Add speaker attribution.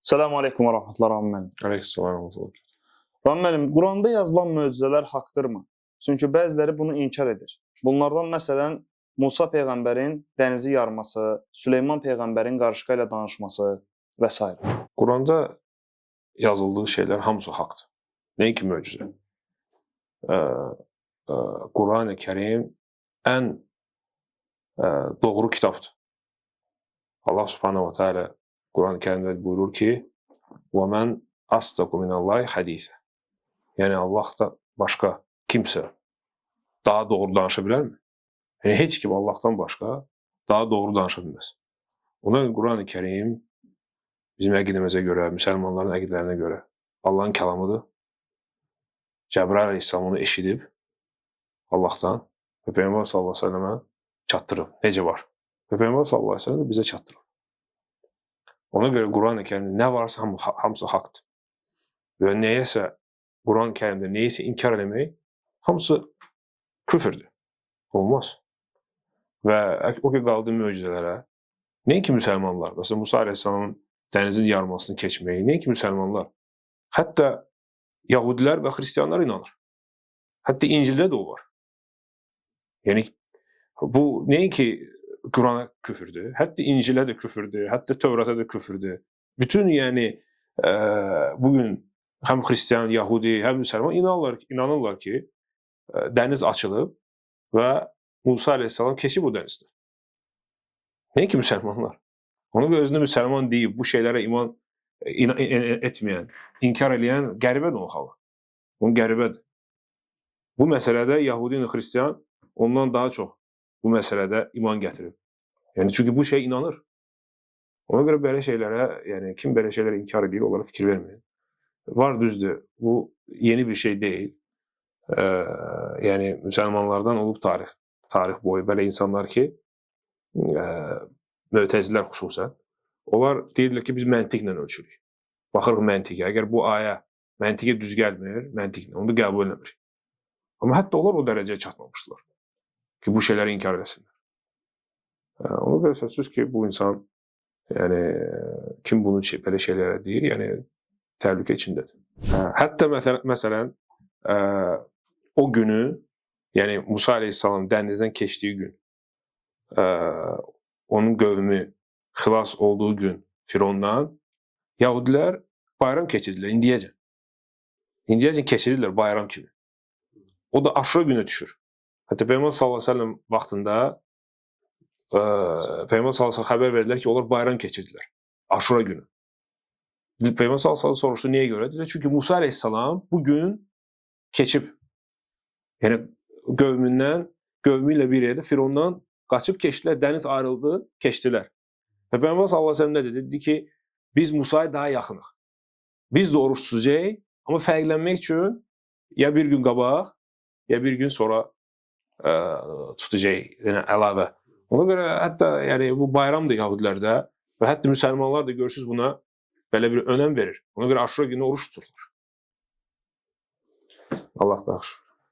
Speaker 1: Selamun Aleyküm ve Rahmetullah Rahman müəllim.
Speaker 2: Aleykümselam və rəhmətullah.
Speaker 1: Rahman müəllim, Quranda yazılan möcüzələr haqdırmı? Çünki bəziləri bunu inkar edir. Bunlardan məsələn Musa peyğəmbərin dənizi yarması, Süleyman peyğəmbərin qarışqa ilə danışması və s.
Speaker 2: Quranda yazıldığı şeylər hamısı haqdır. Nəinki möcüzə. Quran-ı Kərim ən doğru kitabdır. Allah Subhanahu wa Taala Quran-ı Kərimdə buyurur ki: "Və-men asdaqu minallahi hadisa." Yəni Allahdan başqa kimsə daha doğru danışa bilərmi? Yəni heç kim Allahdan başqa daha doğru danışa bilməz. Ona görə Quran-ı Kərim bizim əqidəmizə görə, müsəlmanların əqidələrinə görə Allahın kəlamıdır. Cəbrail əleyhissalam onu eşidib Allahdan və Peyğəmbər sallallahu əleyhi və səlləmə çatdırıb. Necə var? Və Peyğəmbər sallallahu əleyhi və səlləm də bizə çatdırıb. Ona görə Quran-ı Kərimdə nə varsa hamısı haqdır. Və nəyəsə Quran-ı Kərimdə nəyisə inkar eləmək hamısı küfrdür. Olmaz. Və o ki qaldı möcüzələrə. Nəinki müsəlmanlar, məsələn Musa əleyhissalamın dənizin yarmasını keçməyi, nəinki müsəlmanlar. Hətta Yahudilər və Xristianlar inanır. Hətta İncildə də o var. Yəni bu nəinki Qurana küfürdür, hətta İncilə də küfürdür, hətta Tövrata da küfürdür. Bütün yəni bugün həm Xristian, Yahudi, həm müsəlman inanırlar ki, dəniz açılıb və Musa əleyhissalam keçib o dənizdə. Nəinki müsəlmanlar. Ona görə özünü müsəlman deyib bu şeylərə iman etməyən, inkar eləyən qəribədir o xalq. Onun qəribədir. Bu məsələdə Yahudi və Xristian ondan daha çox bu məsələdə iman gətirib. Yəni çünki bu şey inanır. Ona görə belə şeylərə, yəni kim belə şeyləri inkar edir, onlara fikir verməyin. Var düzdür, bu yeni bir şey deyil. Yəni müsəlmanlardan olub tarix boyu belə insanlar ki, Mötəzilər xüsusən, onlar deyirlər ki, biz məntiqlə ölçürük. Baxırıq məntiqə, əgər bu ayə məntiqə düz gəlmir, məntiqlə, onu da qəbul eləmirik. Amma hətta onlar o dərəcəyə çatmamışdılar ki, bu şeyləri inkar eləsinlər. Ona görə sözsüz ki, bu insan, yəni kim bunu belə şeylərə deyir, yəni təhlükə içindədir. Hətta məsələn, o günü, yəni Musa əleyhissalam dənizdən keçdiyi gün, onun qövmü xilas olduğu gün Firondan, Yahudilər bayram keçirdilər, indiyəcən. İndiyəcən keçirirlər bayram kimi. O da Aşura günü düşür. Hətta Peyğəmbər sallallahu əleyhi və səlləm vaxtında Peyğəmbər sallallahu əleyhi və səlləm xəbər verdilər ki, onlar bayram keçirdilər. Aşura günü. Peyğəmbər sallallahu əleyhi və səlləm soruşdu, niyə görə? Dedi, çünki Musa əleyhissalam bu gün keçib. Yəni qövmü ilə bir yerdə Firondan qaçıb keçdilər, dəniz ayrıldı, keçdilər. Və Peyğəmbər sallallahu əleyhi və səlləm nə dedi? Dedi ki, biz Musaya daha yaxınıq. Biz də oruç tutacağıq, amma fərqlənmək üçün ya bir gün qabaq, ya bir gün sonra tutacaq, yəni əlavə. Ona görə hətta yəni bu bayramdır Yahudilərdə və hətta müsəlmanlar da görürsüz buna belə bir önəm verir. Ona görə Aşura günü oruç tuturlar. Allah da yaxşı.